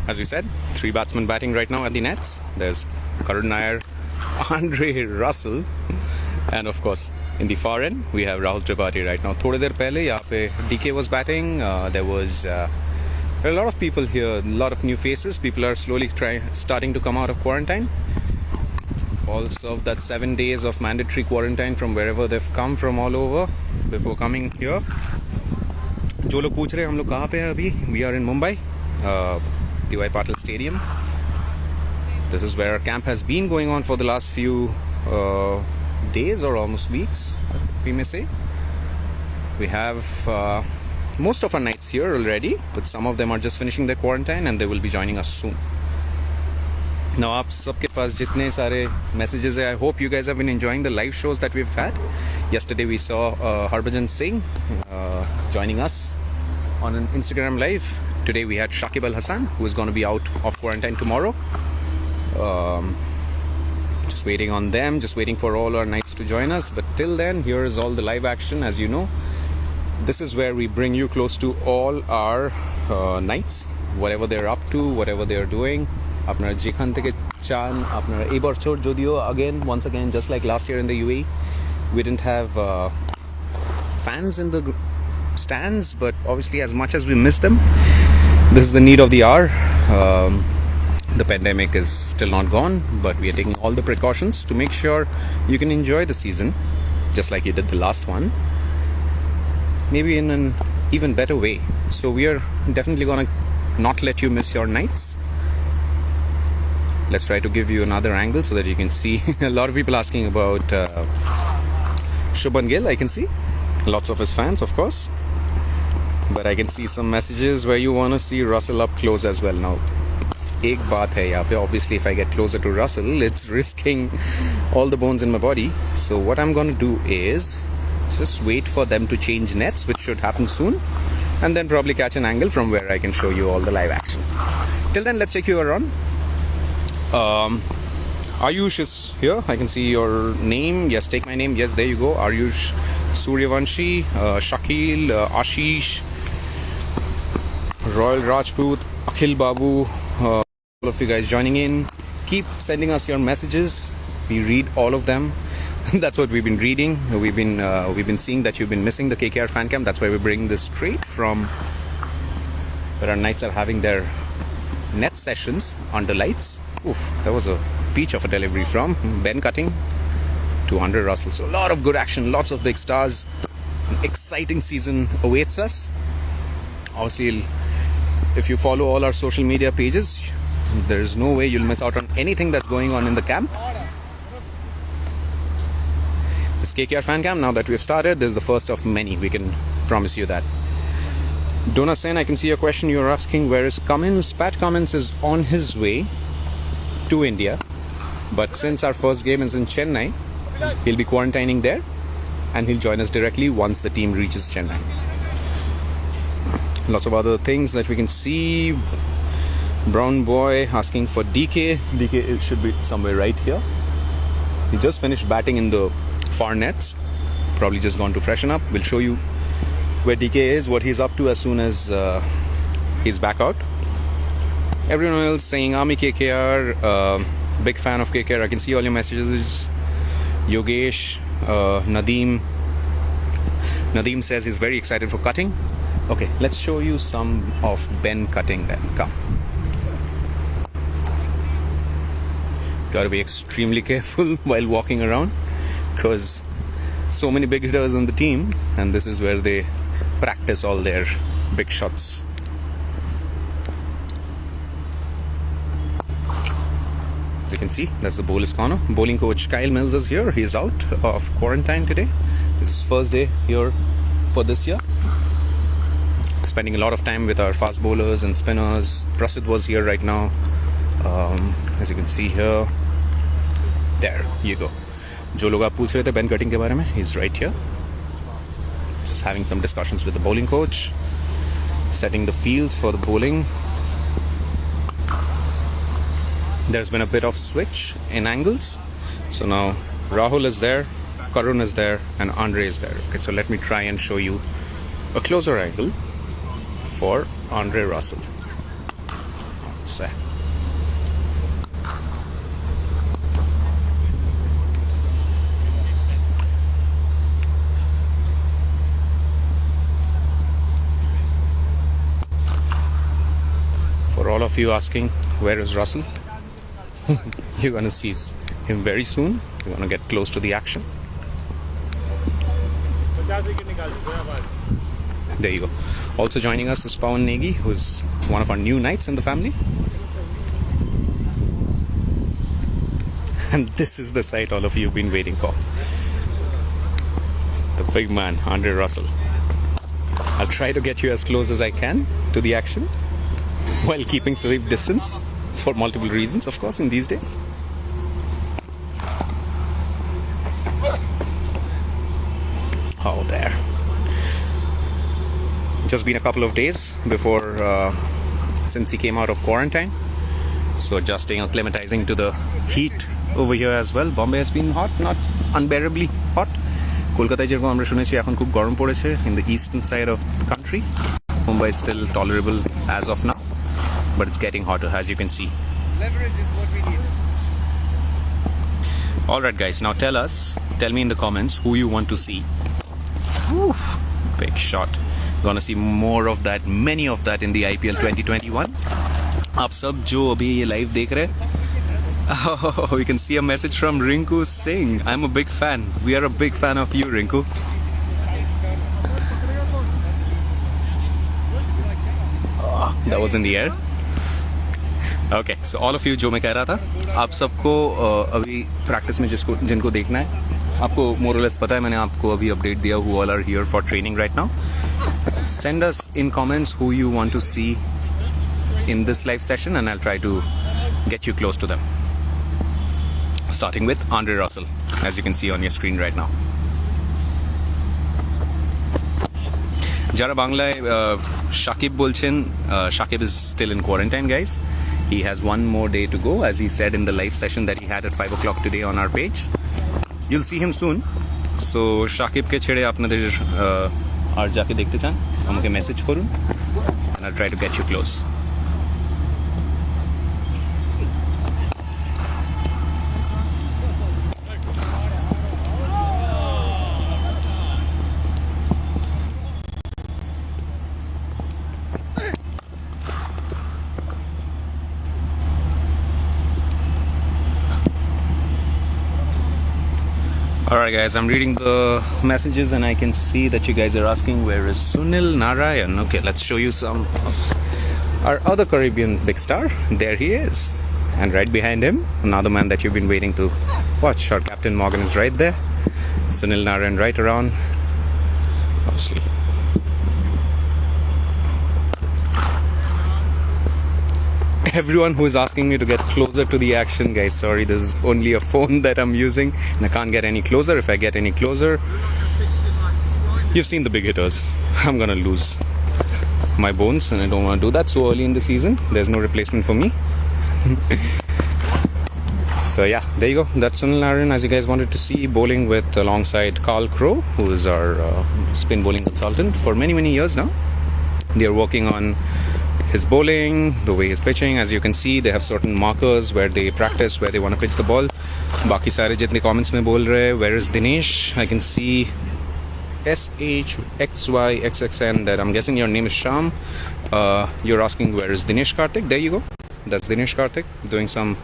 as we said, three batsmen batting right now at the nets. There's Karun Nair, Andre Russell, and of course in the far end we have Rahul Tripathi right now. थोड़ी देर पहले यहाँ पे DK was batting. There are a lot of people here, a lot of new faces. People are slowly starting to come out of quarantine. All served that 7 days of mandatory quarantine from wherever they've come from all over before coming here. जो लोग पूछ रहे हैं हम लोग कहाँ पे हैं अभी, we are in Mumbai, DY Patil Stadium. This is where our camp has been going on for the last few days or almost weeks, if we may say. We have most of our nights here already, but some of them are just finishing their quarantine and they will be joining us soon. Now, आप सबके पास जितने सारे messages हैं, I hope you guys have been enjoying the live shows that we've had. Yesterday we saw Harbhajan Singh joining us on an Instagram live. Today we had Shakib Al Hasan, who is going to be out of quarantine tomorrow. Just waiting on them, just waiting for all our nights to join us. But till then, here is all the live action. As you know, this is where we bring you close to all our nights, whatever they're up to, whatever they're doing. Apnar Jekhan Theke Chan, Apnar Eborchor Jodio, once again, just like last year in the UAE, we didn't have fans in the stands, but obviously as much as we miss them, this is the need of the hour. The pandemic is still not gone, but we are taking all the precautions to make sure you can enjoy the season just like you did the last one, maybe in an even better way. So we are definitely gonna not let you miss your nights. Let's try to give you another angle so that you can see. A lot of people asking about Shubman Gill. I can see lots of his fans, of course, but I can see some messages where you want to see Russell up close as well. Now, एक बात है यहाँ पे, obviously if I get closer to Russell, it's risking all the bones in my body. So what I'm going to do is just wait for them to change nets, which should happen soon, and then probably catch an angle from where I can show you all the live action. Till then, let's take you around. Ayush is here. I can see your name. Yes, take my name. Yes, there you go. Ayush Suryavanshi, Shakil, Ashish, Royal Rajput, Akhil Babu, all of you guys joining in. Keep sending us your messages. We read all of them. That's what we've been reading. We've been seeing that you've been missing the KKR fan camp. That's why we bring this straight from where our Knights are having their net sessions under lights. Oof, that was a peach of a delivery from Ben Cutting to Andre Russell. So a lot of good action, lots of big stars. An exciting season awaits us. Obviously, if you follow all our social media pages, there's no way you'll miss out on anything that's going on in the camp. This KKR fan camp, now that we've started, this is the first of many. We can promise you that. Dona Sen, I can see your question. You're asking where is Cummins. Pat Cummins is on his way to India, but since our first game is in Chennai, he'll be quarantining there and he'll join us directly once the team reaches Chennai. Lots of other things that we can see. Brown boy asking for DK. DK should be somewhere right here. He just finished batting in the far nets, probably just gone to freshen up. We'll show you where DK is, what he's up to as soon as he's back out. Everyone else saying Army KKR, big fan of KKR. I can see all your messages. Yogesh, Nadeem says he's very excited for cutting. Okay, let's show you some of Ben cutting then. Come. Gotta be extremely careful while walking around because so many big hitters on the team, and this is where they practice all their big shots. As you can see, that's the bowler's corner. Bowling coach Kyle Mills is here. He's out of quarantine today. This is first day here for this year. Spending a lot of time with our fast bowlers and spinners. Prasid was here right now. As you can see here. There you go. जो लोग आप पूछ रहे थे Ben cutting के बारे में, he's right here. Just having some discussions with the bowling coach, setting the fields for the bowling. There's been a bit of switch in angles. So now Rahul is there, Karun is there, and Andre is there. Okay, so let me try and show you a closer angle for Andre Russell. से। For all of you asking, where is Russell? You're gonna see him very soon. You're gonna get close to the action. There you go. Also joining us is Pawan Negi, who's one of our new knights in the family. And this is the sight all of you have been waiting for. The big man, Andre Russell. I'll try to get you as close as I can to the action while keeping safe distance for multiple reasons, of course, in these days. Oh, there. Just been a couple of days since he came out of quarantine. So adjusting, acclimatizing to the heat over here as well. Bombay has been hot, not unbearably hot. Kolkata jerko amra shunechi ekhon khub gorom poreche in the eastern side of the country. Mumbai is still tolerable as of now, but it's getting hotter, as you can see. Leverage is what we need. Alright guys, now tell me in the comments who you want to see. Oof, big shot. Gonna see more of that, many of that in the IPL 2021. आप सब जो अभी ये live देख रहे हैं, oh, we can see a message from Rinku Singh. I'm a big fan. We are a big fan of you, Rinku. Oh, that was in the air. Okay, so all of you, जो मैं कह रहा था, आप सबको अभी practice में जिनको देखना है, आपको more or less पता है, मैंने आपको अभी update दिया who all are here for training right now. Send us in comments who you want to see in this live session and I'll try to get you close to them. Starting with Andre Russell, as you can see on your screen right now. Jara Banglaয় Shakib bolchen, Shakib is still in quarantine, guys. He has one more day to go, as he said in the live session that he had at 5 o'clock today on our page. You'll see him soon. So Shakib ke chhede apnader ar jaake dekhte chan, amake message korun and I'll try to get you close. Alright guys, I'm reading the messages and I can see that you guys are asking where is Sunil Narayan. Okay, let's show you some of our other Caribbean big star. There he is. And right behind him, another man that you've been waiting to watch. Our Captain Morgan is right there. Sunil Narayan right around. Obviously. Everyone who is asking me to get closer to the action, guys, sorry, this is only a phone that I'm using and I can't get any closer. If I get any closer, you've seen the big hitters. I'm gonna lose my bones and I don't want to do that so early in the season. There's no replacement for me. So yeah, there you go. That's Sunil Narayan, as you guys wanted to see, bowling with alongside Carl Crow, who is our spin bowling consultant for many years now. They're working on his bowling, the way he's pitching. As you can see, they have certain markers where they practice, where they want to pitch the ball. Baki sare jitne comments mein bol rahe, where is Dinesh? I can see SHXYXXN, that I'm guessing your name is Sham. You're asking where is Dinesh Karthik. There you go. That's Dinesh Karthik doing some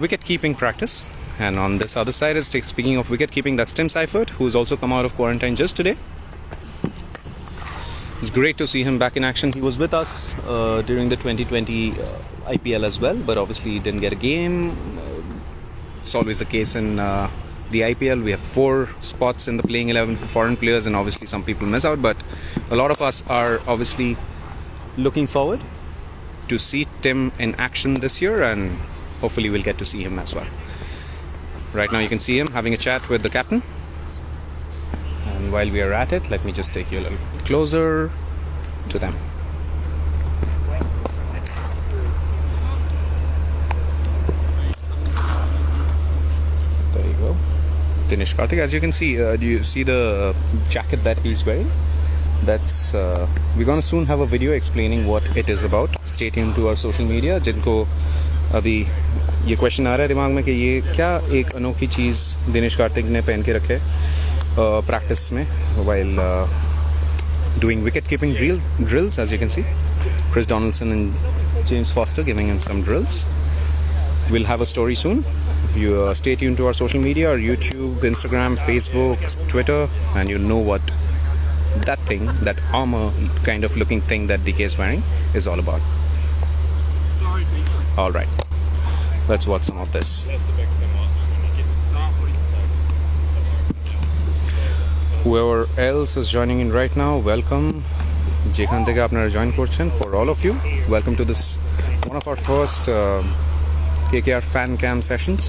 wicket keeping practice. And on this other side is, speaking of wicket keeping, that's Tim Seifert, who's also come out of quarantine just today. It's great to see him back in action. He was with us during the 2020 IPL as well, but obviously he didn't get a game. It's always the case in the IPL. We have 4 spots in the playing 11 for foreign players, and obviously some people miss out, but a lot of us are obviously looking forward to see Tim in action this year, and hopefully we'll get to see him as well. Right now you can see him having a chat with the captain. And while we are at it, let me just take you a little closer to them. There you go. Dinesh Karthik, as you can see, do you see the jacket that he's wearing? That's we're gonna soon have a video explaining what it is about. Stay tuned to our social media. जिनको अभी ये question आ रहा है दिमाग में कि ये क्या एक अनोखी चीज़ दिनेश कार्तिक ने पहन के रखे प्रैक्टिस में while doing wicket keeping drills, as you can see. Chris Donaldson and James Foster giving him some drills. We'll have a story soon. You stay tuned to our social media, our YouTube, Instagram, Facebook, Twitter, and you'll know what that thing, that armor kind of looking thing that DK is wearing is all about. All right, let's watch some of this. Whoever else is joining in right now, welcome. যেখান থেকে আপনারা join করছেন, for all of you, welcome to this one of our first KKR fan cam sessions.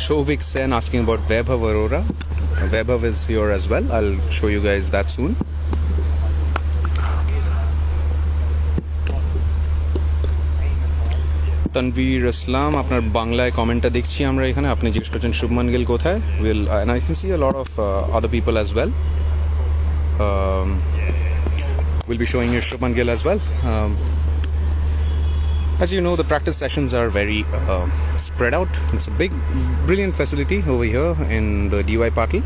Shovik Sen asking about Vaibhav Arora. Vaibhav is here as well. I'll show you guys that soon. Tanvir ইসলাম আপনার বাংলায় কমেন্টটা দেখছি আমরা এখানে, আপনি জিজ্ঞেস করছেন শুভমান গিল কোথায়। Will and I can see a lot of other people as well. We'll be showing you Shubman Gill as well. As you know, the practice sessions are very spread out. It's a big, brilliant facility over here in the DY Patil,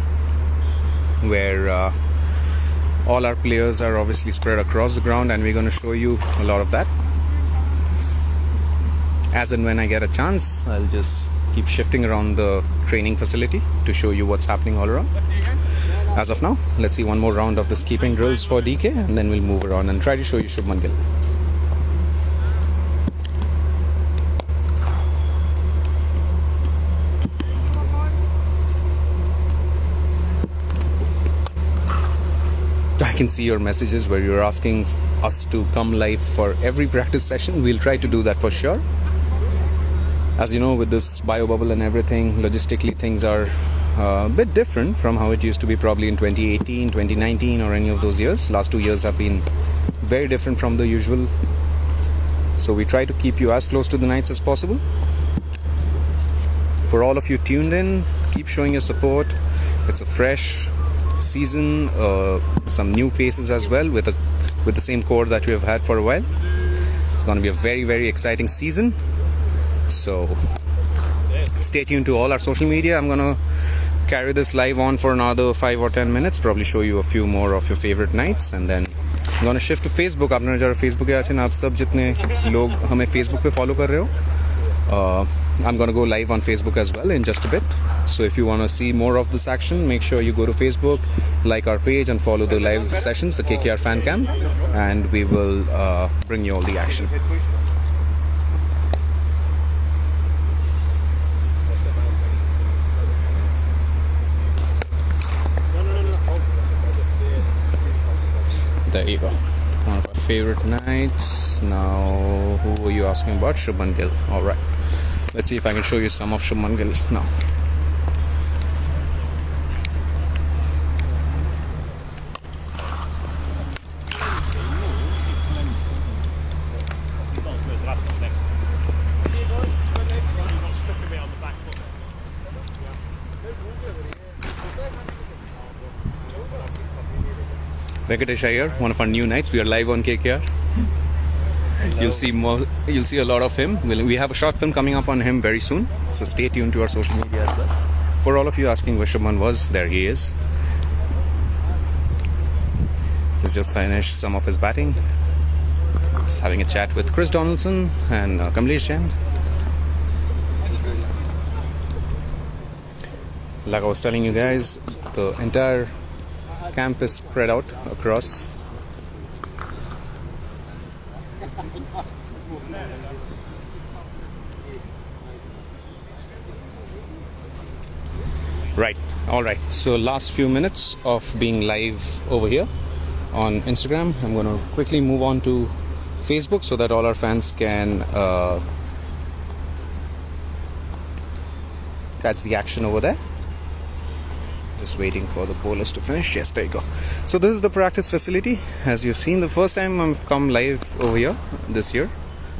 where all our players are obviously spread across the ground, and we're going to show you a lot of that. As and when I get a chance, I'll just keep shifting around the training facility to show you what's happening all around. As of now, let's see one more round of this keeping drills for DK, and then we'll move around and try to show you Shubman Gill. I can see your messages where you're asking us to come live for every practice session. We'll try to do that for sure. As you know, with this bio bubble and everything, logistically things are a bit different from how it used to be probably in 2018, 2019 or any of those years. Last 2 years have been very different from the usual. So we try to keep you as close to the nights as possible. For all of you tuned in, keep showing your support. It's a fresh season, some new faces as well with the same core that we have had for a while. It's going to be a very, very exciting season. So stay tuned to all our social media. I'm going to carry this live on for another 5 or 10 minutes, probably show you a few more of your favorite nights, and then I'm going to shift to Facebook. आपने जरा Facebook पे आचे ना, आप सब जितने लोग हमें Facebook पे follow कर रहे हो, I'm going to go live on Facebook as well in just a bit. So if you want to see more of this action, make sure you go to Facebook, like our page, and follow the live sessions, the KKR Fan Cam, and we will bring you all the action. There you go. One of our favorite nights. Now, who were you asking about? Shubman Gill. All right. Let's see if I can show you some of Shubman Gill now. Venkatesh Iyer, one of our new nights. We are live on KKR. You'll see more. You'll see a lot of him. We have a short film coming up on him very soon. So stay tuned to our social media as well. For all of you asking where Shubman was, there he is. He's just finished some of his batting. Just having a chat with Chris Donaldson and Kamlesh Jain. Like I was telling you guys, the entire camp is spread out across. Right, all right. So last few minutes of being live over here on Instagram. I'm going to quickly move on to Facebook so that all our fans can catch the action over there. Just waiting for the bowlers to finish. Yes, there you go. So this is the practice facility. As you've seen, the first time I've come live over here this year.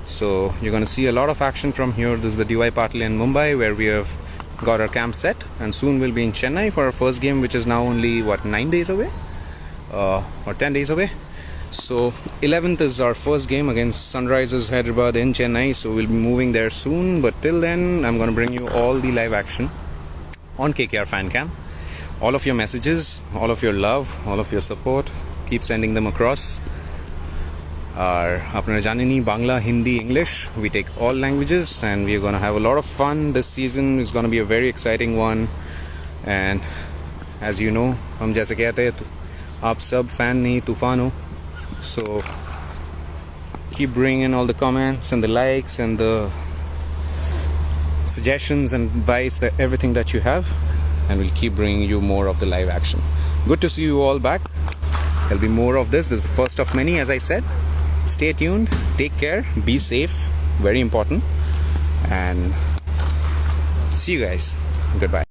So you're going to see a lot of action from here. This is the DY Patil in Mumbai, where we have got our camp set, and soon we'll be in Chennai for our first game, which is now only 9 days away, or 10 days away. So 11th is our first game against Sunrisers Hyderabad in Chennai, so we'll be moving there soon. But till then, I'm going to bring you all the live action on KKR Fan Cam. All of your messages, all of your love, all of your support, keep sending them across. Our apna janini, Bangla, Hindi, English, we take all languages, and we are going to have a lot of fun. This season is going to be a very exciting one, and as you know, हम जैसे कहते हैं आप सब fan नहीं तूफान हो. So keep bringing in all the comments and the likes and the suggestions and advice, that everything that you have, and we'll keep bringing you more of the live action. Good to see you all back. There'll be more of this. This is the first of many, as I said. Stay tuned, take care, be safe, very important, and see you guys. Goodbye.